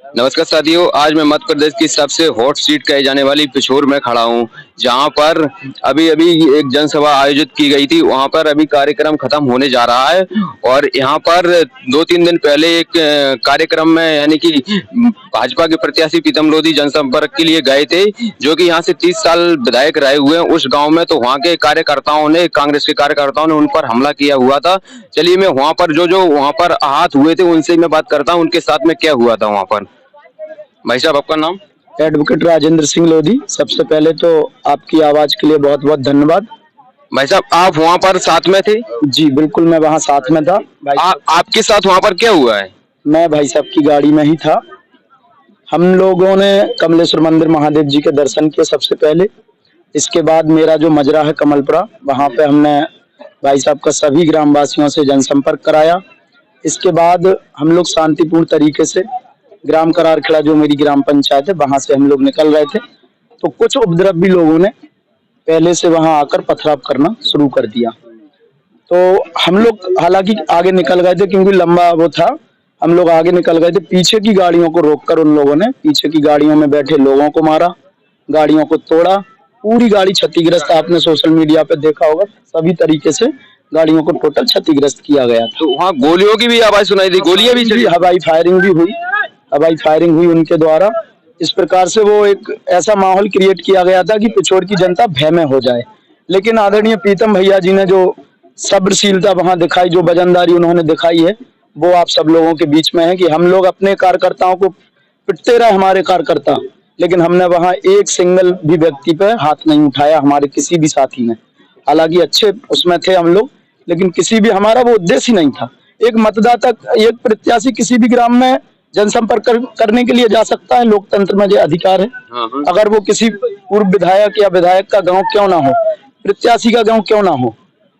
नमस्कार साथियों, आज मैं मध्य प्रदेश की सबसे हॉट सीट कहे जाने वाली पिछोर में खड़ा हूँ, जहाँ पर अभी अभी एक जनसभा आयोजित की गई थी। वहाँ पर अभी कार्यक्रम खत्म होने जा रहा है और यहाँ पर 2-3 दिन पहले एक कार्यक्रम में यानी कि भाजपा के प्रत्याशी प्रीतम लोधी जनसंपर्क के लिए गए थे, जो कि यहाँ से 30 साल विधायक रहे हुए हैं उस गाँव में। तो वहाँ के कार्यकर्ताओं ने, कांग्रेस के कार्यकर्ताओं ने उन पर हमला किया हुआ था। चलिए मैं वहाँ पर जो वहाँ पर आहत हुए थे उनसे मैं बात करता हूँ, उनके साथ में क्या हुआ था वहाँ पर। भाई साहब, आपका नाम? एडवोकेट राजेंद्र सिंह लोधी। सबसे पहले तो आपकी आवाज के लिए बहुत बहुत धन्यवाद। भाई साहब, आप वहाँ पर साथ में थे? जी बिल्कुल, मैं वहाँ साथ में था। आपके साथ वहाँ पर क्या हुआ है? मैं भाई साहब की गाड़ी में ही था। हम लोगों ने कमलेश्वर मंदिर महादेव जी के दर्शन किए सबसे पहले। इसके बाद मेरा जो मजरा है कमलपुरा, वहाँ पे हमने भाई साहब का सभी ग्रामवासियों से जनसंपर्क कराया। इसके बाद हम लोग शांतिपूर्ण तरीके से ग्राम करारखेड़ा, जो मेरी ग्राम पंचायत है, वहां से हम लोग निकल रहे थे। तो कुछ उपद्रवी लोगों ने पहले से वहां आकर पथराव करना शुरू कर दिया। तो हम लोग हालांकि आगे निकल गए थे, क्योंकि लंबा वो था। हम लोग आगे निकल गए थे। पीछे की गाड़ियों को रोककर उन लोगों ने पीछे की गाड़ियों में बैठे लोगों को मारा, गाड़ियों को तोड़ा। पूरी गाड़ी क्षतिग्रस्त, आपने सोशल मीडिया पे देखा होगा। सभी तरीके से गाड़ियों को टोटल क्षतिग्रस्त किया गया था। तो वहाँ गोलियों की भी आवाज सुनाई दी, गोलियां भी चली? हवाई फायरिंग भी हुई, हवाई फायरिंग हुई उनके द्वारा। इस प्रकार से वो एक ऐसा माहौल क्रिएट किया गया था कि पिछोर की जनता भय में हो जाए। लेकिन आदरणीय प्रीतम भैया जी ने जो सब्रशीलता वहां दिखाई, जो वजनदारी उन्होंने दिखाई है, वो आप सब लोगों के बीच में है कि हम लोग अपने कार्यकर्ताओं को पिटते रहे, हमारे कार्यकर्ता, लेकिन हमने वहां एक सिंगल भी व्यक्ति पे हाथ नहीं उठाया, हमारे किसी भी साथी ने। हालांकि अच्छे उसमें थे हम लोग, लेकिन किसी भी, हमारा वो उद्देश्य ही नहीं था। एक मतदाता, एक प्रत्याशी किसी भी ग्राम में जनसंपर्क करने के लिए जा सकता है, लोकतंत्र में जो अधिकार है। अगर वो किसी पूर्व विधायक या विधायक का गांव क्यों ना हो, प्रत्याशी का गांव क्यों ना हो,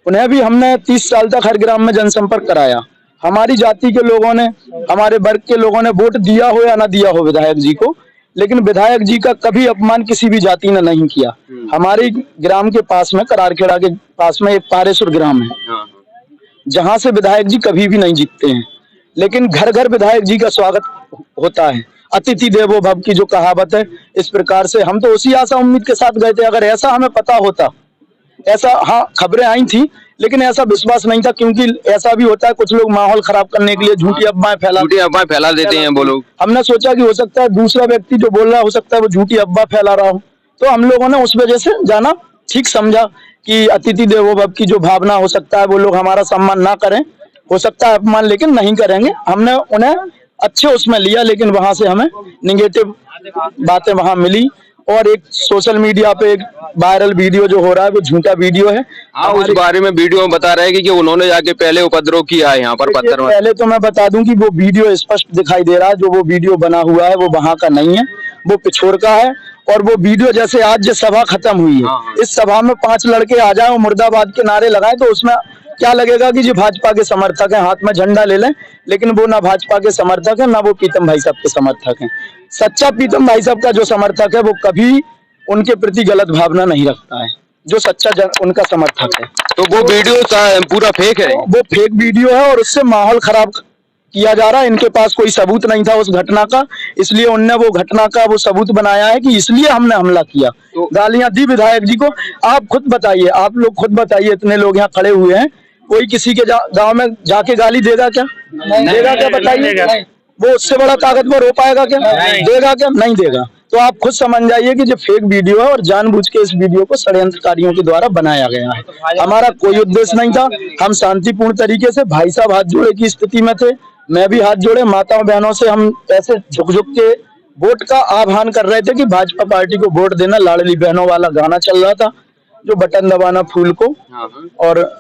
उन्हें भी हमने 30 साल तक हर ग्राम में जनसंपर्क कराया। हमारी जाति के लोगों ने, हमारे वर्ग के लोगों ने वोट दिया हो या ना दिया हो विधायक जी को, लेकिन विधायक जी का कभी अपमान किसी भी जाति ने नहीं किया। हमारे ग्राम के पास में, करारखेड़ा के पास में एक पारेसुर ग्राम है, जहां से विधायक जी कभी भी नहीं जीतते हैं, लेकिन घर घर विधायक जी का स्वागत होता है। अतिथि देवो भव की जो कहावत है, इस प्रकार से हम तो उसी आशा उम्मीद के साथ गए थे। अगर ऐसा हमें पता होता, ऐसा, हाँ खबरें आई थी, लेकिन ऐसा विश्वास नहीं था, क्योंकि ऐसा भी होता है कुछ लोग माहौल खराब करने के लिए झूठी अफवाहें फैला देते हैं वो लोग। हमने सोचा कि हो सकता है दूसरा व्यक्ति जो बोल रहा हो सकता है वो झूठी अफवाह फैला रहा हो, तो हम लोगों ने उस वजह से जाना ठीक समझा कि अतिथि देवो भव की जो भावना, हो सकता है वो लोग हमारा सम्मान ना करें, हो सकता है अपमान, लेकिन नहीं करेंगे। हमने उन्हें अच्छे उसमें लिया, लेकिन वहां से हमें निगेटिव बातें वहां मिली। और एक सोशल मीडिया पे एक वायरल वीडियो जो हो रहा है, वो झूठा वीडियो है। हाँ, उस बारे में वीडियो में बता रहे हैं कि उन्होंने जाके पहले उपद्रव किया है यहाँ पर पत्थर में। पहले तो मैं बता दूं कि वो वीडियो स्पष्ट दिखाई दे रहा है, जो वो वीडियो बना हुआ है वो वहां का नहीं है, वो पिछोर का है। और वो वीडियो, जैसे आज जो सभा खत्म हुई है, इस सभा में 5 लड़के आ जाए और मुर्दाबाद के नारे लगाए, तो उसमें क्या लगेगा कि जो भाजपा के समर्थक हैं, हाथ में झंडा ले लें, लेकिन वो ना भाजपा के समर्थक है, ना वो प्रीतम भाई साहब के समर्थक हैं। सच्चा प्रीतम भाई साहब का जो समर्थक है, वो कभी उनके प्रति गलत भावना नहीं रखता है, जो सच्चा उनका समर्थक है। तो वो वीडियो पूरा फेक है? वो फेक वीडियो है और उससे माहौल खराब किया जा रहा है। इनके पास कोई सबूत नहीं था उस घटना का, इसलिए उनने वो घटना का वो सबूत बनाया है कि इसलिए हमने हमला किया, गालियां दी विधायक जी को। आप खुद बताइए, आप लोग खुद बताइए, इतने लोग यहाँ खड़े हुए हैं, कोई किसी के गांव में जाके गाली देगा क्या? देगा क्या? बताइए, वो उससे बड़ा ताकतवर हो पाएगा क्या? देगा क्या? नहीं देगा। तो आप खुद समझ जाइए कि जो फेक वीडियो है और जानबूझ के इस वीडियो को षड्यंत्रकारियों के द्वारा बनाया गया है। हमारा कोई उद्देश्य नहीं था, हम शांतिपूर्ण तरीके से, भाई साहब हाथ जोड़े की स्थिति में थे, मैं भी हाथ जोड़े, माताओं बहनों से हम ऐसे झुक झुक के वोट का आह्वान कर रहे थे कि भाजपा पार्टी को वोट देना। लाडली बहनों वाला गाना चल रहा था, जो बटन दबाना फूल को, और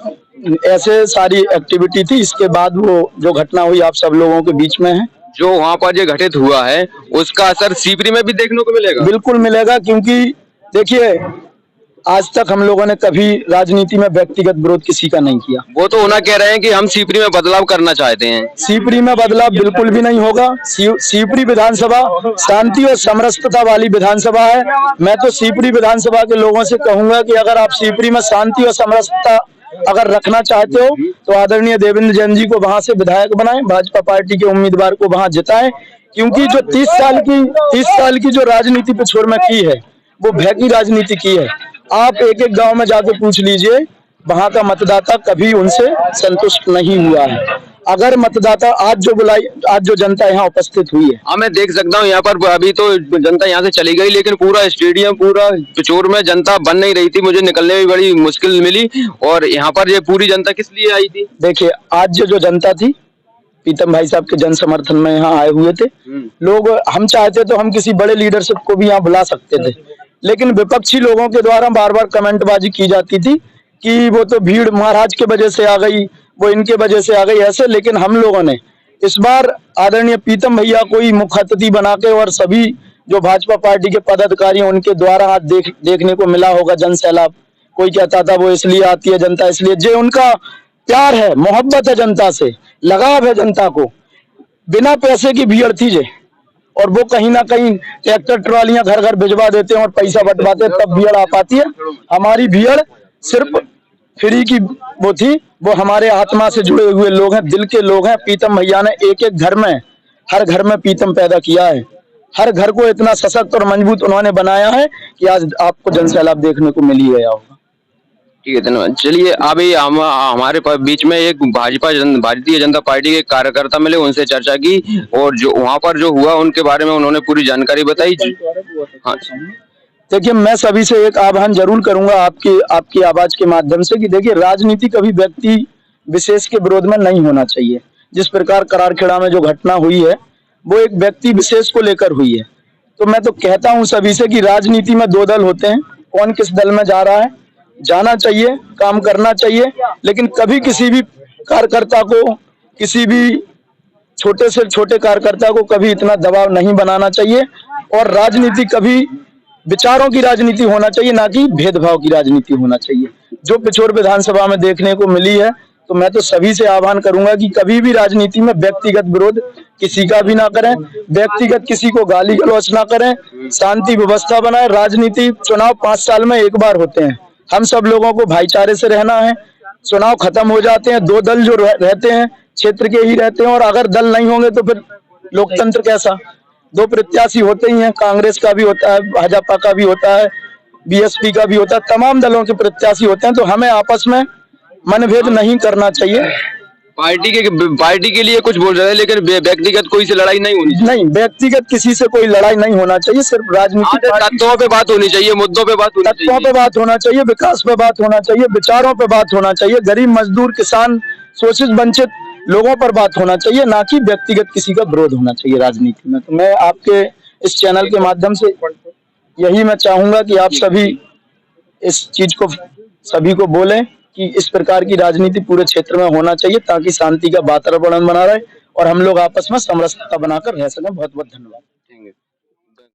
ऐसे सारी एक्टिविटी थी। इसके बाद वो जो घटना हुई आप सब लोगों के बीच में है। जो वहाँ पर जो घटित हुआ है, उसका असर सीपरी में भी देखने को मिलेगा? बिल्कुल मिलेगा, क्योंकि देखिए, आज तक हम लोगों ने कभी राजनीति में व्यक्तिगत विरोध किसी का नहीं किया। वो तो होना कह रहे हैं कि हम सीपरी में बदलाव करना चाहते हैं। सीपरी में बदलाव बिल्कुल भी नहीं होगा। सीपरी विधानसभा शांति और समरसता वाली विधानसभा है। मैं तो सीपरी विधानसभा के लोगों से कहूंगा कि अगर आप सीपरी में शांति और समरसता अगर रखना चाहते हो, तो आदरणीय देवेंद्र जैन जी को वहां से विधायक बनाएं, भाजपा पार्टी के उम्मीदवार को वहां जिताएं। क्योंकि जो 30 साल की जो राजनीति पिछोर में की है, वो भय की राजनीति की है। आप एक एक गांव में जाके पूछ लीजिए, वहां का मतदाता कभी उनसे संतुष्ट नहीं हुआ है। अगर मतदाता आज जो जनता यहाँ उपस्थित हुई है, हाँ मैं देख सकता हूँ यहाँ पर अभी तो जनता यहाँ से चली गई, लेकिन पूरा स्टेडियम पूरा पिछोर में जनता बन नहीं रही थी, मुझे निकलने में बड़ी मुश्किल मिली। और यहाँ पर ये पूरी जनता किस लिए आई थी? देखिए आज जो जनता थी प्रीतम भाई साहब के जन समर्थन में यहाँ आए हुए थे लोग। हम चाहते तो हम किसी बड़े लीडरशिप को भी यहाँ बुला सकते थे, लेकिन विपक्षी लोगों के द्वारा बार बार कमेंटबाजी की जाती थी कि वो तो भीड़ महाराज के वजह से आ गई, वो इनके वजह से आ गई ऐसे। लेकिन हम लोगों ने इस बार आदरणीय प्रीतम भैया को ही मुख्य अतिथि बना के, और सभी जो भाजपा पार्टी के पदाधिकारी हैं उनके द्वारा आज देखने को मिला होगा जन सैलाब। कोई कहता था वो इसलिए आती है जनता, इसलिए जो उनका प्यार है, मोहब्बत है जनता से, लगाव है जनता को, बिना पैसे की भीड़ थी जे, और वो कहीं ना कहीं ट्रैक्टर ट्रॉलियां घर घर भिजवा देते हैं और पैसा बंटवाते हैं, तब भीड़ आ पाती है। हमारी भीड़ सिर्फ फ्री की वो थी, वो हमारे आत्मा से जुड़े हुए लोग हैं, दिल के लोग हैं। प्रीतम भैया ने एक एक घर में, हर घर में प्रीतम पैदा किया है, हर घर को इतना सशक्त और मजबूत उन्होंने बनाया है कि आज आपको जन सैलाब देखने को मिल ही गया होगा। ठीक है, धन्यवाद। चलिए अभी हमारे बीच में एक भारतीय जनता पार्टी के कार्यकर्ता मिले, उनसे चर्चा की और जो वहां पर जो हुआ उनके बारे में उन्होंने पूरी जानकारी बताई। हाँ देखिए मैं सभी से एक आह्वान जरूर करूंगा आपकी आवाज के माध्यम से कि देखिए राजनीति कभी व्यक्ति विशेष के विरोध में नहीं होना चाहिए। जिस प्रकार करारखेड़ा में जो घटना हुई है वो एक व्यक्ति विशेष को लेकर हुई है। तो मैं तो कहता हूं सभी से कि राजनीति में दो दल होते हैं, कौन किस दल में जा रहा है, जाना चाहिए, काम करना चाहिए, लेकिन कभी किसी भी कार्यकर्ता को, किसी भी छोटे से छोटे कार्यकर्ता को कभी इतना दबाव नहीं बनाना चाहिए। और राजनीति कभी विचारों की राजनीति होना चाहिए, ना कि भेदभाव की राजनीति होना चाहिए, जो पिछोर विधानसभा में देखने को मिली है। तो मैं तो सभी से आह्वान करूंगा कि कभी भी राजनीति में व्यक्तिगत विरोध किसी का भी ना करें, व्यक्तिगत किसी को गाली गलौज ना करें, शांति व्यवस्था बनाए। राजनीति चुनाव 5 साल में एक बार होते हैं, हम सब लोगों को भाईचारे से रहना है। चुनाव खत्म हो जाते हैं, दो दल जो रहते हैं क्षेत्र के ही रहते हैं, और अगर दल नहीं होंगे तो फिर लोकतंत्र कैसा? दो प्रत्याशी होते ही हैं, कांग्रेस का भी होता है, भाजपा का भी होता है, बीएसपी का भी होता है, तमाम दलों के प्रत्याशी होते हैं। तो हमें आपस में मनभेद नहीं करना चाहिए। पार्टी के लिए कुछ बोल रहे हैं, लेकिन व्यक्तिगत कोई से लड़ाई नहीं होनी चाहिए। नहीं, व्यक्तिगत किसी से कोई लड़ाई नहीं होना चाहिए, सिर्फ राजनीति तत्वों पे बात होनी चाहिए, मुद्दों पे बात होनी चाहिए, तत्वों पे बात होना चाहिए, विकास पे बात होना चाहिए, विचारों पे बात होना चाहिए, गरीब मजदूर किसान शोषित वंचित लोगों पर बात होना चाहिए, ना कि व्यक्तिगत किसी का विरोध होना चाहिए राजनीति में। तो मैं आपके इस चैनल के माध्यम से यही मैं चाहूंगा कि आप सभी इस चीज को सभी को बोलें कि इस प्रकार की राजनीति पूरे क्षेत्र में होना चाहिए, ताकि शांति का वातावरण बना रहे और हम लोग आपस में समरसता बनाकर रह सकें। बहुत बहुत धन्यवाद।